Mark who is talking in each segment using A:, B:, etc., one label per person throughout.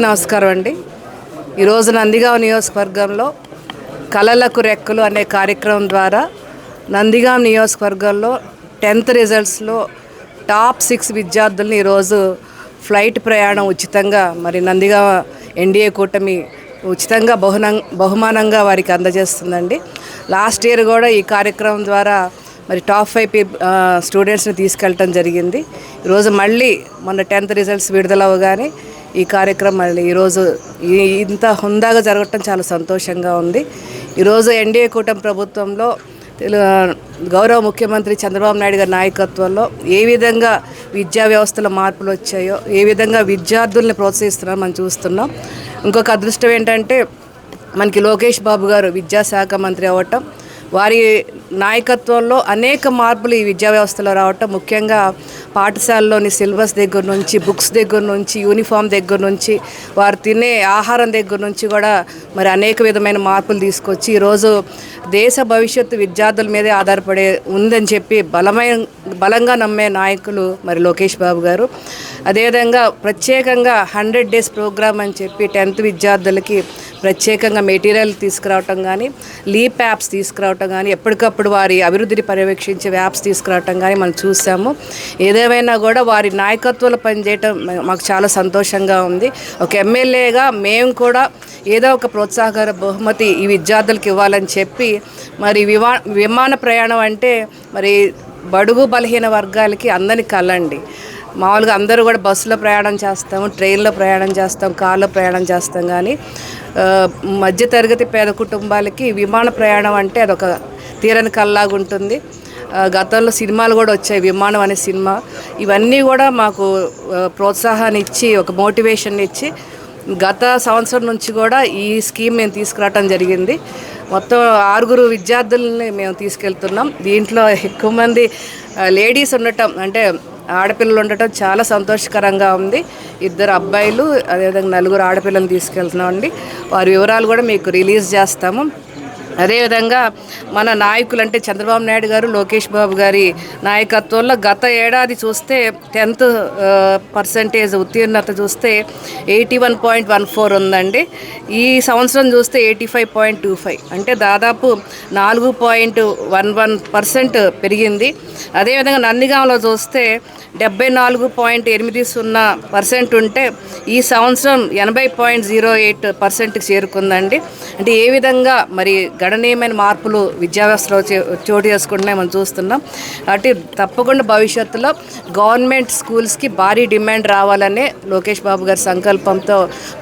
A: నమస్కారం అండి. ఈరోజు నందిగాం నియోజకవర్గంలో కళలకు రెక్కలు అనే కార్యక్రమం ద్వారా నందిగాం నియోజకవర్గంలో 10th రిజల్ట్స్లో టాప్ 6 విద్యార్థులను ఈరోజు ఫ్లైట్ ప్రయాణం ఉచితంగా మరి నందిగాం ఎన్డీఏ కూటమి ఉచితంగా బహుమానంగా వారికి అందజేస్తుందండి. లాస్ట్ ఇయర్ కూడా ఈ కార్యక్రమం ద్వారా మరి టాప్ 5 స్టూడెంట్స్ని తీసుకెళ్ళటం జరిగింది. ఈరోజు మళ్ళీ మన 10th రిజల్ట్స్ విడుదలవగానే ఈ కార్యక్రమం మళ్ళీ ఈరోజు ఇంత హుందాగా జరగటం చాలా సంతోషంగా ఉంది. ఈరోజు ఎన్డీఏ కూటమి ప్రభుత్వంలో గౌరవ ముఖ్యమంత్రి చంద్రబాబు నాయుడు గారి నాయకత్వంలో ఏ విధంగా విద్యా వ్యవస్థలో మార్పులు వచ్చాయో, ఏ విధంగా విద్యార్థుల్ని ప్రోత్సహిస్తున్నారో మనం చూస్తున్నాం. ఇంకొక అదృష్టం ఏంటంటే మనకి లోకేష్ బాబు గారు విద్యాశాఖ మంత్రి అవ్వటం, వారి నాయకత్వంలో అనేక మార్పులు ఈ విద్యా వ్యవస్థలో రావటం, ముఖ్యంగా పాఠశాలలోని సిలబస్ దగ్గర నుంచి, బుక్స్ దగ్గర నుంచి, యూనిఫామ్ దగ్గర నుంచి, వారు తినే ఆహారం దగ్గర నుంచి కూడా మరి అనేక విధమైన మార్పులు తీసుకొచ్చి ఈరోజు దేశ భవిష్యత్తు విద్యార్థుల మీదే ఆధారపడే ఉందని చెప్పి బలంగా నమ్మే నాయకులు మరి లోకేష్ బాబు గారు. అదేవిధంగా ప్రత్యేకంగా 100 days ప్రోగ్రామ్ అని చెప్పి 10th విద్యార్థులకి ప్రత్యేకంగా మెటీరియల్ తీసుకురావటం కానీ, లీప్ యాప్స్ తీసుకురావటం కానీ, ఎప్పటికప్పుడు వారి అభివృద్ధిని పర్యవేక్షించే యాప్స్ తీసుకురావటం కానీ మనం చూసాము. ఏదేమైనా కూడా వారి నాయకత్వంలో పనిచేయటం మాకు చాలా సంతోషంగా ఉంది. ఒక ఎమ్మెల్యేగా మేము కూడా ఏదో ఒక ప్రోత్సాహకర బహుమతి ఈ విద్యార్థులకు ఇవ్వాలని చెప్పి మరి విమాన ప్రయాణం అంటే మరి బడుగు బలహీన వర్గాలకి అందరికీ కలండి. మామూలుగా అందరూ కూడా బస్సులో ప్రయాణం చేస్తాము, ట్రైన్లో ప్రయాణం చేస్తాం, కార్లో ప్రయాణం చేస్తాం, కానీ మధ్యతరగతి పేద కుటుంబాలకి విమాన ప్రయాణం అంటే అదొక తీరని కల్లాగా ఉంటుంది. గతంలో సినిమాలు కూడా వచ్చాయి, విమానం అనే సినిమా. ఇవన్నీ కూడా మాకు ప్రోత్సాహాన్ని ఇచ్చి, ఒక మోటివేషన్ ఇచ్చి గత సంవత్సరం నుంచి కూడా ఈ స్కీమ్ మేము తీసుకురావటం జరిగింది. మొత్తం 6 విద్యార్థులని మేము తీసుకెళ్తున్నాం. దీంట్లో ఎక్కువ మంది లేడీస్ ఉండటం, అంటే ఆడపిల్లలు ఉండటం చాలా సంతోషకరంగా ఉంది. 2 అబ్బాయిలు, అదేవిధంగా 4 ఆడపిల్లలు తీసుకెళ్తున్నాం అండి. వారి వివరాలు కూడా మీకు రిలీజ్ చేస్తాము. అదేవిధంగా మన నాయకులు అంటే చంద్రబాబు నాయుడు గారు, లోకేష్ బాబు గారి నాయకత్వంలో గత ఏడాది చూస్తే 10th పర్సెంటేజ్ ఉత్తీర్ణత చూస్తే 81.14 ఉందండి. ఈ సంవత్సరం చూస్తే 85.25, అంటే దాదాపు 4.11% పెరిగింది. అదేవిధంగా నందిగాంలో చూస్తే 74.80% ఉంటే ఈ సంవత్సరం 80.08%కి చేరుకుందండి. అంటే ఏ విధంగా మరి గణనీయమైన మార్పులు విద్యా వ్యవస్థలో చోటు చేసుకుంటున్నాయి మనం చూస్తున్నాం. కాబట్టి తప్పకుండా భవిష్యత్తులో గవర్నమెంట్ స్కూల్స్కి భారీ డిమాండ్ రావాలనే లోకేష్ బాబు గారి సంకల్పంతో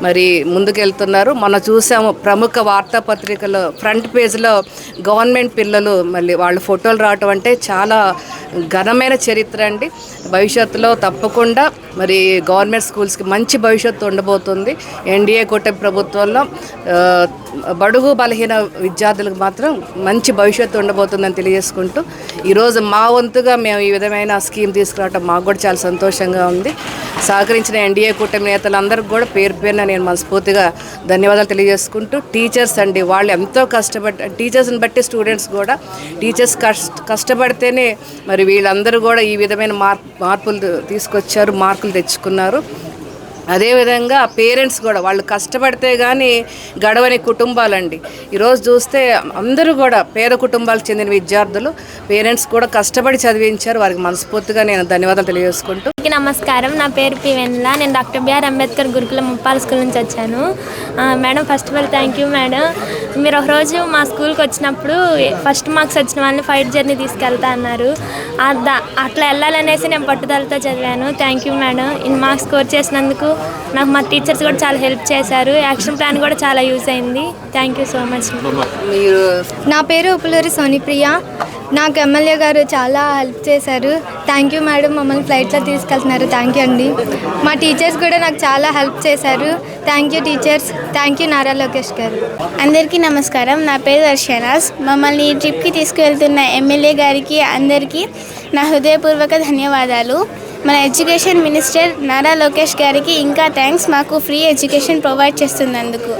A: మరి ముందుకెళ్తున్నారు. మనం చూసాము ప్రముఖ వార్తాపత్రికలో ఫ్రంట్ పేజ్లో గవర్నమెంట్ పిల్లలు మళ్ళీ వాళ్ళ ఫోటోలు రావటం అంటే చాలా ఘనమైన చరిత్ర అండి. భవిష్యత్తులో తప్పకుండా మరి గవర్నమెంట్ స్కూల్స్కి మంచి భవిష్యత్తు ఉండబోతుంది. ఎన్డీఏ కూటమి ప్రభుత్వంలో బడుగు బలహీన విద్యార్థులకు మాత్రం మంచి భవిష్యత్తు ఉండబోతుందని తెలియజేసుకుంటూ ఈరోజు మా వంతుగా మేము ఈ విధమైన స్కీమ్ తీసుకురావటం మాకు కూడా చాలా సంతోషంగా ఉంది. సహకరించిన ఎన్డీఏ కూటమి నేతలందరికీ కూడా పేరు పేరున నేను మనస్ఫూర్తిగా ధన్యవాదాలు తెలియజేసుకుంటూ, టీచర్స్ అండి, వాళ్ళు ఎంతో కష్టపడి, టీచర్స్ని బట్టి స్టూడెంట్స్ కూడా, టీచర్స్ కష్టపడితేనే మరి వీళ్ళందరూ కూడా ఈ విధమైన మార్పులు తీసుకొచ్చారు, మార్కులు తెచ్చుకున్నారు. అదేవిధంగా పేరెంట్స్ కూడా వాళ్ళు కష్టపడితే కానీ గడవని కుటుంబాలండి. ఈరోజు చూస్తే అందరూ కూడా పేద కుటుంబాలకు చెందిన విద్యార్థులు, పేరెంట్స్ కూడా కష్టపడి చదివించారు. వారికి మనస్ఫూర్తిగా నేను ధన్యవాదాలు తెలియజేసుకుంటూ.
B: నమస్కారం, నా పేరు పి వెన్నెల. నేను డాక్టర్ బిఆర్ అంబేద్కర్ గురుకులం ముప్పాల స్కూల్ నుంచి వచ్చాను. Madam, first of all thank you madam. మీరు ఒకరోజు మా స్కూల్కి వచ్చినప్పుడు ఫస్ట్ మార్క్స్ వచ్చిన వాళ్ళని ఫైట్ జర్నీ తీసుకెళ్తా అన్నారు. అట్లా వెళ్ళాలనేసి నేను పట్టుదలతో చదివాను. Thank you madam. In marks score చేసినందుకు నాకు మా టీచర్స్ కూడా చాలా హెల్ప్ చేశారు. యాక్షన్ ప్లాన్ కూడా చాలా యూజ్ అయింది. Thank you so much.
C: నా పేరు ఉప్పులూరి సోనిప్రియ. నాకు ఎమ్మెల్యే గారు చాలా హెల్ప్ చేశారు. Thank you madam. మమ్మల్ని ఫ్లైట్లో తీసుకెళ్తున్నారు. థ్యాంక్ యూ అండి. మా టీచర్స్ కూడా నాకు చాలా హెల్ప్ చేశారు. Thank you teachers. Thank you Nara Lokesh గారు.
D: అందరికీ నమస్కారం. నా పేరు వర్షనాస్. మమ్మల్ని ఈ ట్రిప్కి తీసుకువెళ్తున్న ఎమ్మెల్యే గారికి అందరికీ నా హృదయపూర్వక ధన్యవాదాలు. మన ఎడ్యుకేషన్ మినిస్టర్ నారా లోకేష్ గారికి ఇంకా థ్యాంక్స్, మాకు ఫ్రీ ఎడ్యుకేషన్ ప్రొవైడ్ చేస్తున్నందుకు.